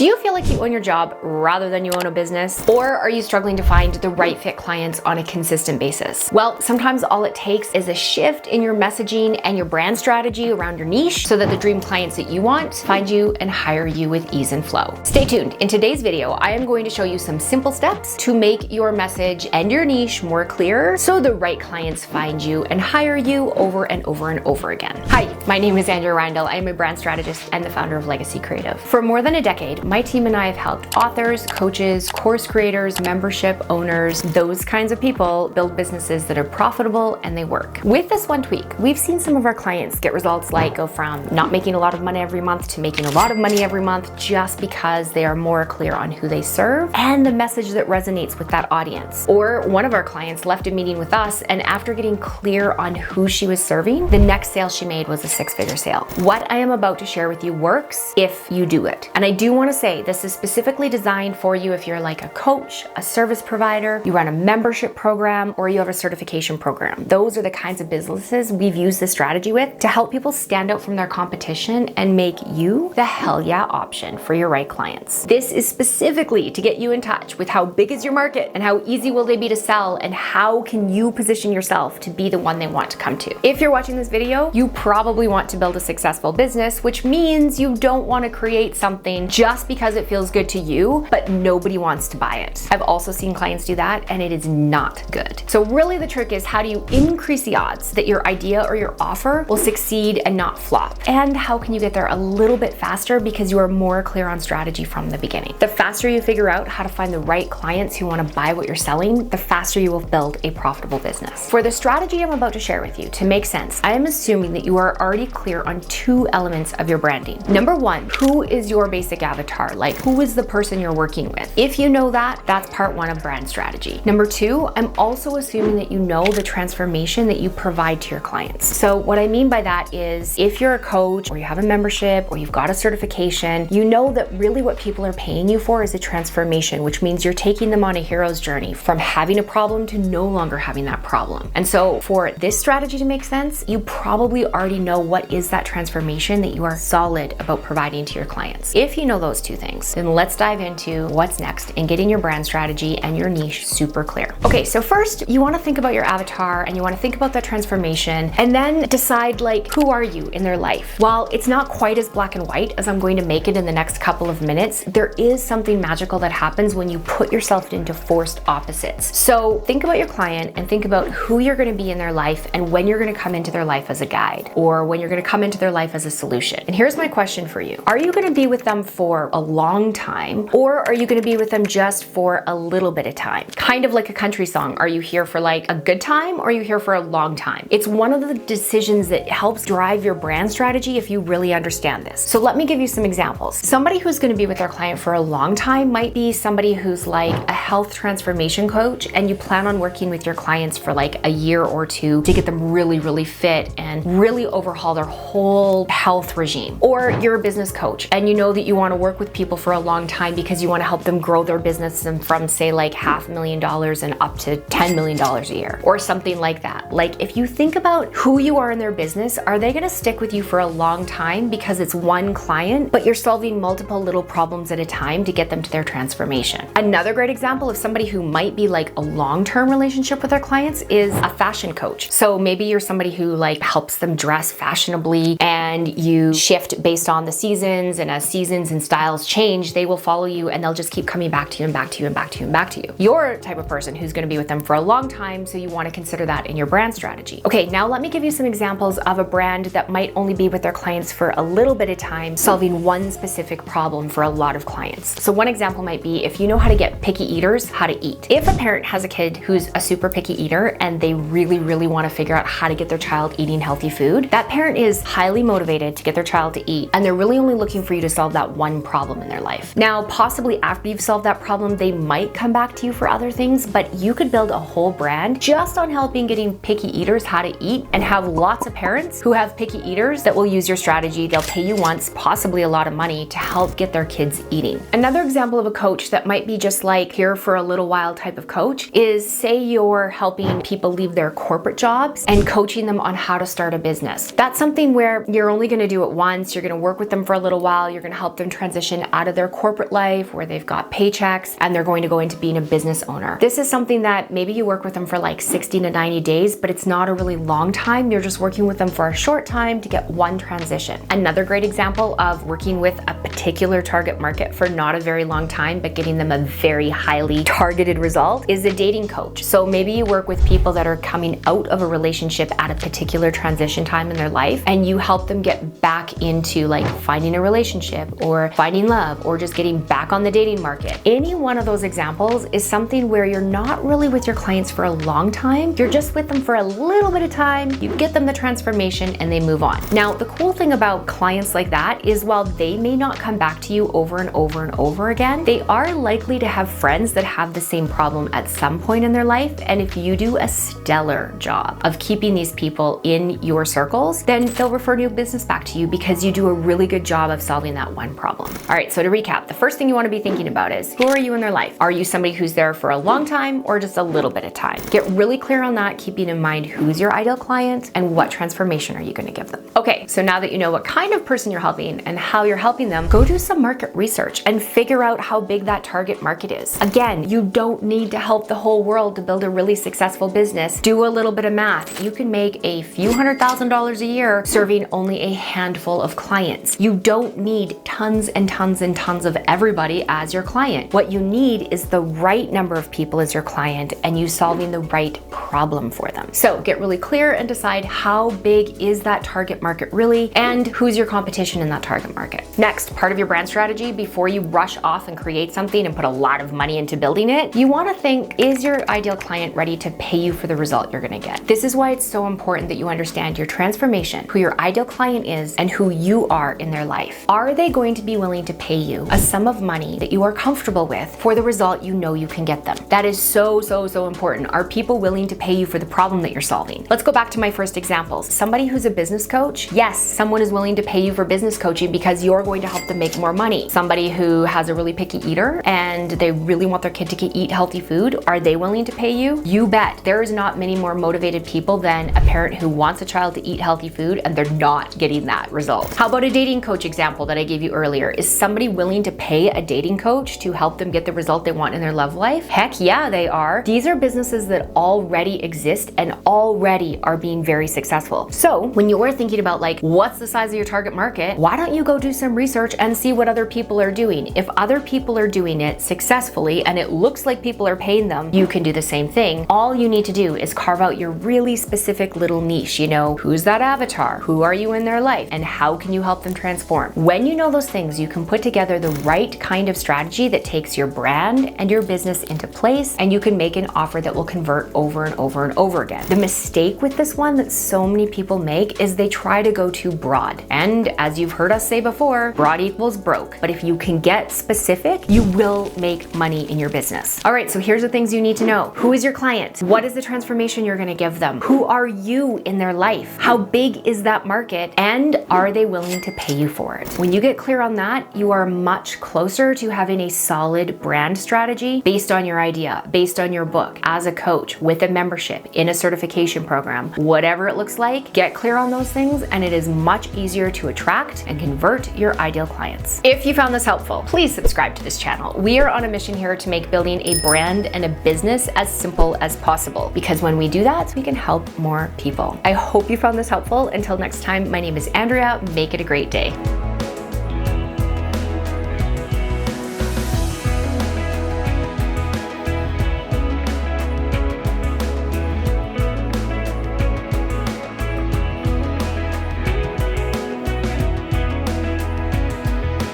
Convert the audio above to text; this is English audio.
Do you feel like you own your job rather than you own a business? Or are you struggling to find the right fit clients on a consistent basis? Well, sometimes all it takes is a shift in your messaging and your brand strategy around your niche so that the dream clients that you want find you and hire you with ease and flow. Stay tuned. In today's video, I am going to show you some simple steps to make your message and your niche more clear so the right clients find you and hire you over and over and over again. Hi, my name is Andrea Reindl. I am a brand strategist and the founder of Legacy Creative. For more than a decade, my team and I have helped authors, coaches, course creators, membership owners, those kinds of people build businesses that are profitable and they work. With this one tweak, we've seen some of our clients get results like go from not making a lot of money every month to making a lot of money every month just because they are more clear on who they serve and the message that resonates with that audience. Or one of our clients left a meeting with us, and after getting clear on who she was serving, the next sale she made was a six-figure sale. What I am about to share with you works if you do it. And I do want to say this is specifically designed for you if you're like a coach, a service provider, you run a membership program, or you have a certification program. Those are the kinds of businesses we've used this strategy with to help people stand out from their competition and make you the hell yeah option for your right clients. This is specifically to get you in touch with how big is your market and how easy will they be to sell and how can you position yourself to be the one they want to come to. If you're watching this video, you probably want to build a successful business, which means you don't want to create something just because it feels good to you, but nobody wants to buy it. I've also seen clients do that and it is not good. So really the trick is, how do you increase the odds that your idea or your offer will succeed and not flop? And how can you get there a little bit faster because you are more clear on strategy from the beginning? The faster you figure out how to find the right clients who want to buy what you're selling, the faster you will build a profitable business. For the strategy I'm about to share with you to make sense, I am assuming that you are already clear on two elements of your branding. Number one, who is your basic avatar? Like, who is the person you're working with? If you know that, that's part one of brand strategy. Number two, I'm also assuming that you know the transformation that you provide to your clients. So what I mean by that is, if you're a coach or you have a membership or you've got a certification, you know that really what people are paying you for is a transformation, which means you're taking them on a hero's journey from having a problem to no longer having that problem. And so for this strategy to make sense, you probably already know what is that transformation that you are solid about providing to your clients. If you know those two things, then let's dive into what's next in getting your brand strategy and your niche super clear. Okay, so first you want to think about your avatar and you want to think about that transformation and then decide, like, who are you in their life? While it's not quite as black and white as I'm going to make it in the next couple of minutes, there is something magical that happens when you put yourself into forced opposites. So think about your client and think about who you're going to be in their life and when you're going to come into their life as a guide or when you're going to come into their life as a solution. And here's my question for you. Are you going to be with them for a long time, or are you going to be with them just for a little bit of time? Kind of like a country song. Are you here for like a good time or are you here for a long time? It's one of the decisions that helps drive your brand strategy if you really understand this. So let me give you some examples. Somebody who's going to be with their client for a long time might be somebody who's like a health transformation coach and you plan on working with your clients for like a year or two to get them really, really fit and really overhaul their whole health regime. Or you're a business coach and you know that you want to work with people for a long time because you want to help them grow their business from say like $500,000 and up to $10 million a year or something like that. Like, if you think about who you are in their business, are they going to stick with you for a long time because it's one client, but you're solving multiple little problems at a time to get them to their transformation? Another great example of somebody who might be like a long-term relationship with their clients is a fashion coach. So maybe you're somebody who like helps them dress fashionably and you shift based on the seasons, and as seasons and styles change, they will follow you and they'll just keep coming back to you and back to you and back to you and back to you. You're the type of person who's going to be with them for a long time, so you want to consider that in your brand strategy. Okay, now let me give you some examples of a brand that might only be with their clients for a little bit of time, solving one specific problem for a lot of clients. So one example might be, if you know how to get picky eaters how to eat. If a parent has a kid who's a super picky eater and they really, really want to figure out how to get their child eating healthy food, that parent is highly motivated to get their child to eat, and they're really only looking for you to solve that one problem in their life. Now, possibly after you've solved that problem, they might come back to you for other things, but you could build a whole brand just on helping getting picky eaters how to eat and have lots of parents who have picky eaters that will use your strategy. They'll pay you once, possibly a lot of money, to help get their kids eating. Another example of a coach that might be just like here for a little while type of coach is, say you're helping people leave their corporate jobs and coaching them on how to start a business. That's something where you're only gonna do it once, you're gonna work with them for a little while, you're gonna help them transition out of their corporate life where they've got paychecks and they're going to go into being a business owner. This is something that maybe you work with them for like 60 to 90 days, but it's not a really long time. You're just working with them for a short time to get one transition. Another great example of working with a particular target market for not a very long time, but getting them a very highly targeted result is a dating coach. So maybe you work with people that are coming out of a relationship at a particular transition time in their life, and you help them get back into like finding a relationship or finding love or just getting back on the dating market. Any one of those examples is something where you're not really with your clients for a long time. You're just with them for a little bit of time. You get them the transformation and they move on. Now, the cool thing about clients like that is while they may not come back to you over and over and over again, they are likely to have friends that have the same problem at some point in their life. And if you do a stellar job of keeping these people in your circles, then they'll refer new business back to you because you do a really good job of solving that one problem. All right, so to recap, the first thing you want to be thinking about is, who are you in their life? Are you somebody who's there for a long time or just a little bit of time? Get really clear on that, keeping in mind who's your ideal client and what transformation are you going to give them. Okay, so now that you know what kind of person you're helping and how you're helping them, go do some market research and figure out how big that target market is. Again, you don't need to help the whole world to build a really successful business. Do a little bit of math. You can make a few $100,000s a year serving only a handful of clients. You don't need tons and tons and tons of everybody as your client. What you need is the right number of people as your client and you solving the right problem for them. So get really clear and decide how big is that target market really and who's your competition in that target market. Next, part of your brand strategy before you rush off and create something and put a lot of money into building it, you want to think, is your ideal client ready to pay you for the result you're going to get? This is why it's so important that you understand your transformation, who your ideal client is, and who you are in their life. Are they going to be willing to pay you a sum of money that you are comfortable with for the result you know you can get them? That is so important. Are people willing to pay you for the problem that you're solving? Let's go back to my first examples. Somebody who's a business coach, yes, someone is willing to pay you for business coaching because you're going to help them make more money. Somebody who has a really picky eater and they really want their kid to eat healthy food, are they willing to pay you? You bet. There's not many more motivated people than a parent who wants a child to eat healthy food and they're not getting that result. How about a dating coach example that I gave you earlier? Is somebody willing to pay a dating coach to help them get the result they want in their love life? Heck yeah, they are. These are businesses that already exist and already are being very successful. So when you're thinking about like, what's the size of your target market, why don't you go do some research and see what other people are doing? If other people are doing it successfully and it looks like people are paying them, you can do the same thing. All you need to do is carve out your really specific little niche. You know, who's that avatar? Who are you in their life? And how can you help them transform? When you know those things, you can put together the right kind of strategy that takes your brand and your business into place, and you can make an offer that will convert over and over and over again. The mistake with this one that so many people make is they try to go too broad. And as you've heard us say before, broad equals broke. But if you can get specific, you will make money in your business. All right, so here's the things you need to know. Who is your client? What is the transformation you're gonna give them? Who are you in their life? How big is that market? And are they willing to pay you for it? When you get clear on that, you are much closer to having a solid brand strategy based on your idea, based on your book, as a coach, with a membership, in a certification program, whatever it looks like. Get clear on those things and it is much easier to attract and convert your ideal clients. If you found this helpful, please subscribe to this channel. We are on a mission here to make building a brand and a business as simple as possible, because when we do that, we can help more people. I hope you found this helpful. Until next time, my name is Andrea. Make it a great day.